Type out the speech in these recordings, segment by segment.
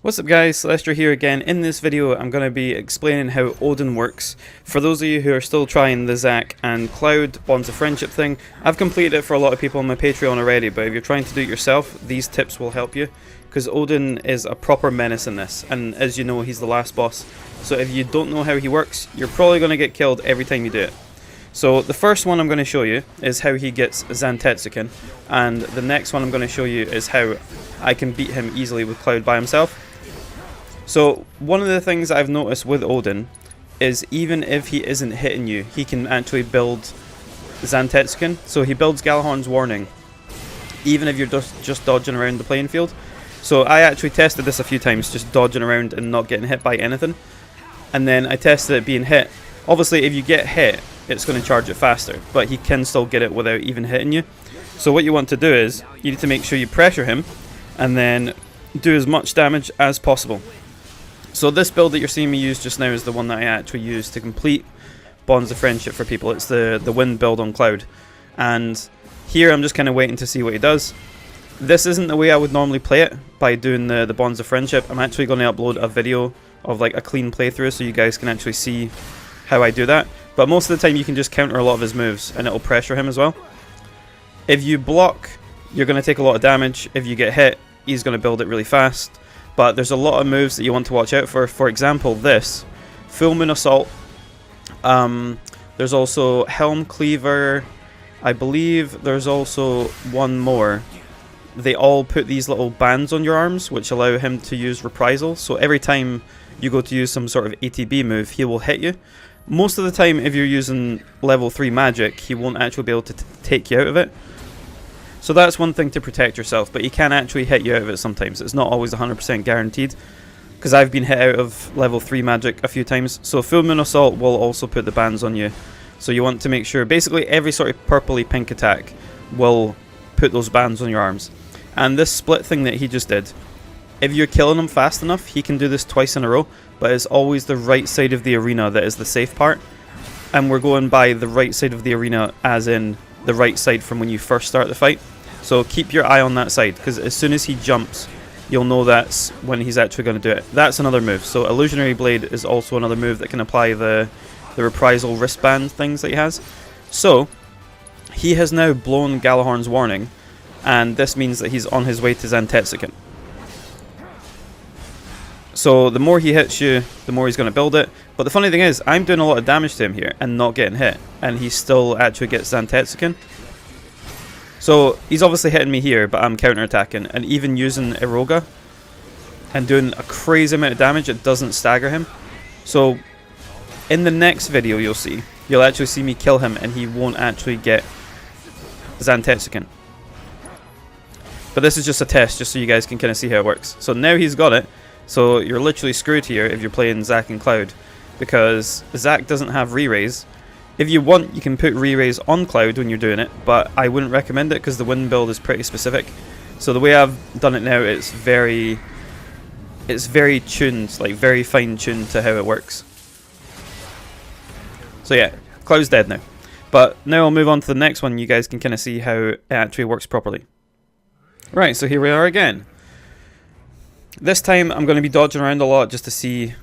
What's up guys, Celestia here again. In this video I'm going to be explaining how Odin works. For those of you who are still trying the Zac and Cloud Bonds of Friendship thing, I've completed it for a lot of people on my Patreon already, but if you're trying to do it yourself, these tips will help you. Because Odin is a proper menace in this, and as you know, he's the last boss. So if you don't know how he works, you're probably going to get killed every time you do it. So the first one I'm going to show you is how he gets Zantetsuken, and the next one I'm going to show you is how I can beat him easily with Cloud by himself. So one of the things I've noticed with Odin is even if he isn't hitting you, he can actually build Zantetsuken. So he builds Galahorn's Warning, even if you're just dodging around the playing field. So I actually tested this a few times, just dodging around and not getting hit by anything. And then I tested it being hit. Obviously if you get hit, it's going to charge it faster, but he can still get it without even hitting you. So what you want to do is, you need to make sure you pressure him, and then do as much damage as possible. So this build that you're seeing me use just now is the one that I actually use to complete Bonds of Friendship for people. It's the wind build on Cloud. And here I'm just kind of waiting to see what he does. This isn't the way I would normally play it, by doing the Bonds of Friendship. I'm actually going to upload a video of like a clean playthrough so you guys can actually see how I do that. But most of the time you can just counter a lot of his moves and it'll pressure him as well. If you block, you're going to take a lot of damage. If you get hit, he's going to build it really fast. But there's a lot of moves that you want to watch out for. For example, this Full Moon Assault. There's also Helm Cleaver. I believe there's also one more. They all put these little bands on your arms, which allow him to use reprisal. So every time you go to use some sort of ATB move, he will hit you. Most of the time, if you're using level 3 magic, he won't actually be able to take you out of it. So that's one thing to protect yourself, but he can actually hit you out of it sometimes. It's not always 100% guaranteed, because I've been hit out of level 3 magic a few times. So Full Moon Assault will also put the bands on you. So you want to make sure, basically every sort of purpley pink attack will put those bands on your arms. And this split thing that he just did, if you're killing him fast enough, he can do this twice in a row, but it's always the right side of the arena that is the safe part. And we're going by the right side of the arena as in the right side from when you first start the fight. So keep your eye on that side, because as soon as he jumps, you'll know that's when he's actually going to do it. That's another move. So Illusionary Blade is also another move that can apply the reprisal wristband things that he has. So he has now blown Galahorn's Warning, and this means that he's on his way to Zantetsuken. So the more he hits you, the more he's going to build it. But the funny thing is, I'm doing a lot of damage to him here and not getting hit, and he still actually gets Zantetsuken. So he's obviously hitting me here, but I'm counter-attacking, and even using Eroga and doing a crazy amount of damage, it doesn't stagger him. So in the next video you'll actually see me kill him, and he won't actually get Zantetsuken. But this is just a test, just so you guys can kind of see how it works. So now he's got it, so you're literally screwed here if you're playing Zac and Cloud, because Zac doesn't have re-raise. If you want, you can put re-raise on Cloud when you're doing it, but I wouldn't recommend it because the wind build is pretty specific. So the way I've done it now, it's very tuned, like very fine-tuned to how it works. So yeah, Cloud's dead now. But now I'll move on to the next one, you guys can kind of see how it actually works properly. Right, so here we are again. This time I'm going to be dodging around a lot just to see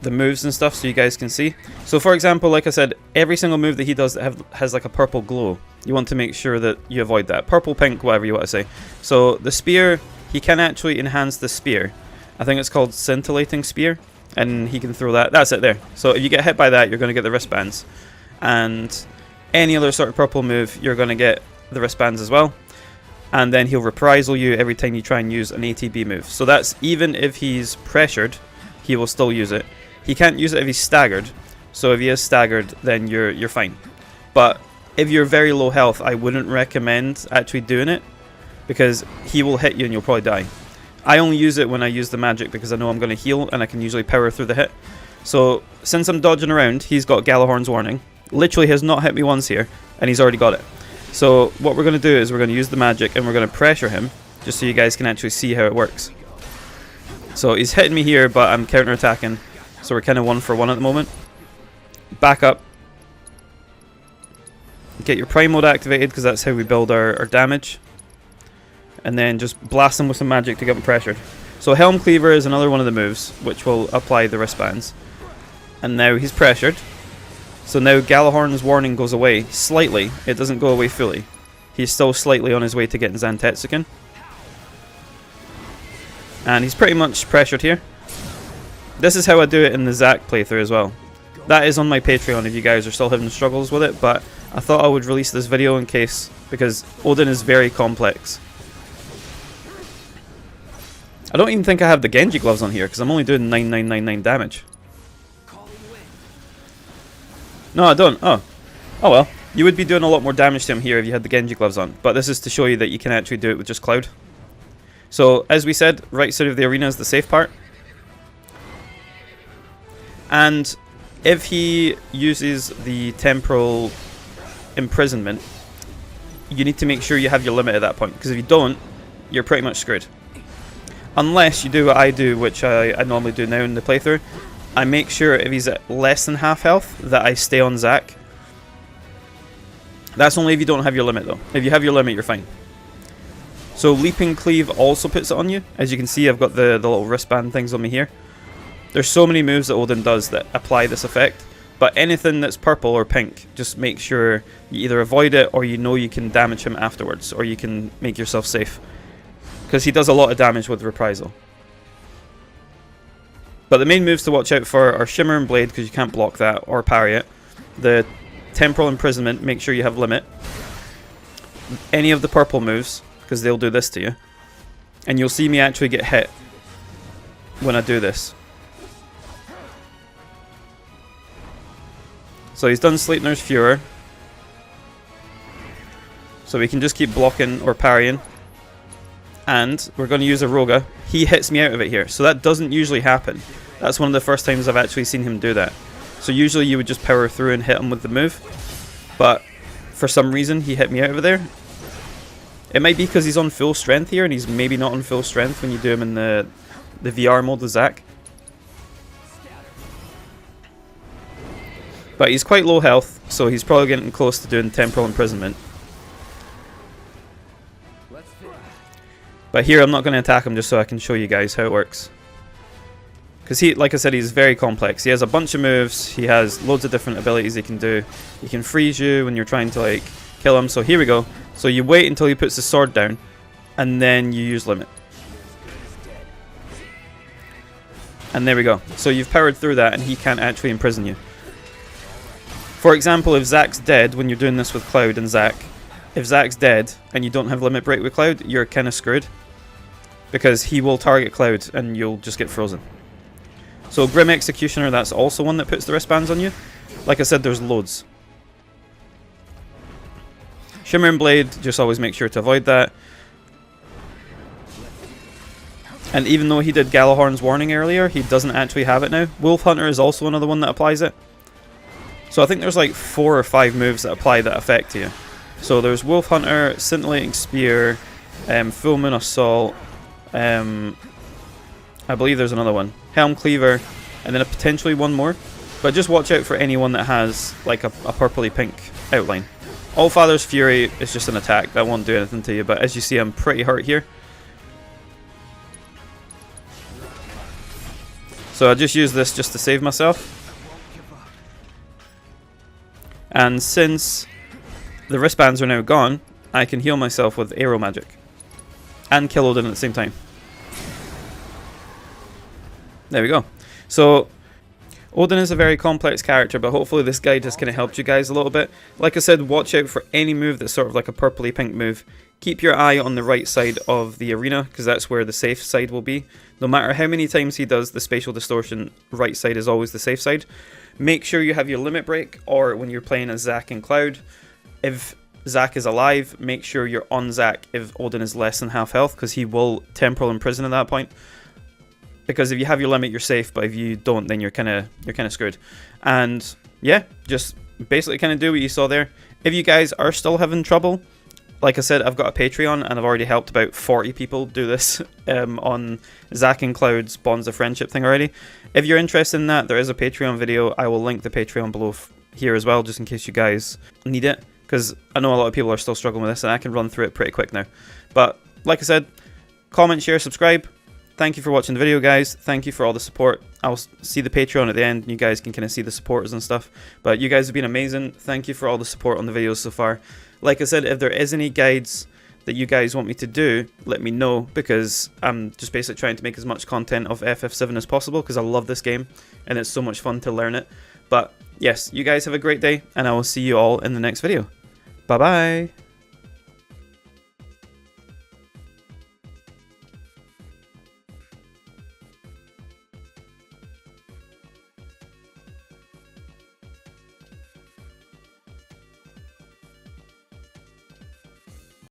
the moves and stuff so you guys can see. So for example, like I said, every single move that he does that has like a purple glow, you want to make sure that you avoid that. Purple, pink, whatever you want to say. So the spear, he can actually enhance the spear. I think it's called Scintillating Spear, and he can throw that. That's it there. So if you get hit by that, you're going to get the wristbands. And any other sort of purple move, you're going to get the wristbands as well. And then he'll reprisal you every time you try and use an ATB move. So that's even if he's pressured, he will still use it. He can't use it if he's staggered, so if he is staggered, then you're fine. But if you're very low health, I wouldn't recommend actually doing it, because he will hit you and you'll probably die. I only use it when I use the magic because I know I'm going to heal and I can usually power through the hit. So since I'm dodging around, he's got Galahorn's Warning. Literally has not hit me once here, and he's already got it. So what we're going to do is we're going to use the magic and we're going to pressure him, just so you guys can actually see how it works. So he's hitting me here, but I'm counter-attacking. So we're kind of 1 for 1 at the moment. Back up. Get your Prime mode activated, because that's how we build our damage. And then just blast him with some magic to get him pressured. So Helm Cleaver is another one of the moves which will apply the wristbands. And now he's pressured. So now Galahorn's warning goes away slightly. It doesn't go away fully. He's still slightly on his way to getting Zantetsuken. And he's pretty much pressured here. This is how I do it in the Zack playthrough as well. That is on my Patreon if you guys are still having struggles with it, but I thought I would release this video in case, because Odin is very complex. I don't even think I have the Genji gloves on here, because I'm only doing 9999 damage. No, I don't. Oh well. You would be doing a lot more damage to him here if you had the Genji gloves on, but this is to show you that you can actually do it with just Cloud. So, as we said, right side of the arena is the safe part. And if he uses the temporal imprisonment, you need to make sure you have your limit at that point, because if you don't, you're pretty much screwed. Unless you do what I do, which I normally do now in the playthrough. I make sure if he's at less than half health that I stay on Zack. That's only if you don't have your limit though. If you have your limit, you're fine. So Leaping Cleave also puts it on you. As you can see, I've got the little wristband things on me here. There's so many moves that Odin does that apply this effect. But anything that's purple or pink, just make sure you either avoid it or you know you can damage him afterwards. Or you can make yourself safe. Because he does a lot of damage with Reprisal. But the main moves to watch out for are Shimmer and Blade, because you can't block that or parry it. The Temporal Imprisonment, make sure you have limit. Any of the purple moves, because they'll do this to you. And you'll see me actually get hit when I do this. So he's done Sleipnir's Furor. So we can just keep blocking or parrying. And we're going to use a Roga. He hits me out of it here. So that doesn't usually happen. That's one of the first times I've actually seen him do that. So usually you would just power through and hit him with the move. But for some reason he hit me out of there. It might be because he's on full strength here and he's maybe not on full strength when you do him in the VR mode with Zack. But he's quite low health, so he's probably getting close to doing Temporal Imprisonment. But here I'm not going to attack him just so I can show you guys how it works. Because he, like I said, he's very complex. He has a bunch of moves, he has loads of different abilities he can do. He can freeze you when you're trying to like kill him. So here we go. So you wait until he puts the sword down, and then you use limit. And there we go. So you've powered through that and he can't actually imprison you. For example, if Zack's dead when you're doing this with Cloud and Zack, if Zack's dead and you don't have limit break with Cloud, you're kind of screwed. Because he will target Cloud and you'll just get frozen. So Grim Executioner, that's also one that puts the wristbands on you. Like I said, there's loads. Shimmer and Blade, just always make sure to avoid that. And even though he did Galahorn's warning earlier, he doesn't actually have it now. Wolf Hunter is also another one that applies it. So I think there's like 4 or 5 moves that apply that effect to you. So there's Wolf Hunter, Scintillating Spear, Full Moon Assault, I believe there's another one. Helm Cleaver, and then potentially one more. But just watch out for anyone that has like a purpley pink outline. Allfather's Fury is just an attack, that won't do anything to you, but as you see I'm pretty hurt here. So I just use this just to save myself. And since the wristbands are now gone, I can heal myself with Aero Magic. And kill Odin at the same time. There we go. So Odin is a very complex character, but hopefully this guide has kind of helped you guys a little bit. Like I said, watch out for any move that's sort of like a purpley pink move. Keep your eye on the right side of the arena, because that's where the safe side will be. No matter how many times he does the spatial distortion, right side is always the safe side. Make sure you have your limit break, or when you're playing as Zack and Cloud, if Zack is alive, make sure you're on Zack if Odin is less than half health, because he will temporal imprison at that point. Because if you have your limit, you're safe, but if you don't, then you're kind of screwed. And yeah, just basically kind of do what you saw there. If you guys are still having trouble, like I said, I've got a Patreon, and I've already helped about 40 people do this on Zack and Cloud's Bonds of Friendship thing already. If you're interested in that, there is a Patreon video. I will link the Patreon below here as well, just in case you guys need it. Because I know a lot of people are still struggling with this, and I can run through it pretty quick now. But like I said, comment, share, subscribe. thank you for watching the video, guys. Thank you for all the support. I'll see the Patreon at the end, and you guys can kind of see the supporters and stuff. But you guys have been amazing. Thank you for all the support on the videos so far. Like I said, if there is any guides that you guys want me to do, let me know, because I'm just basically trying to make as much content of FF7 as possible, because I love this game and it's so much fun to learn it. But yes, you guys have a great day, and I will see you all in the next video. Bye bye.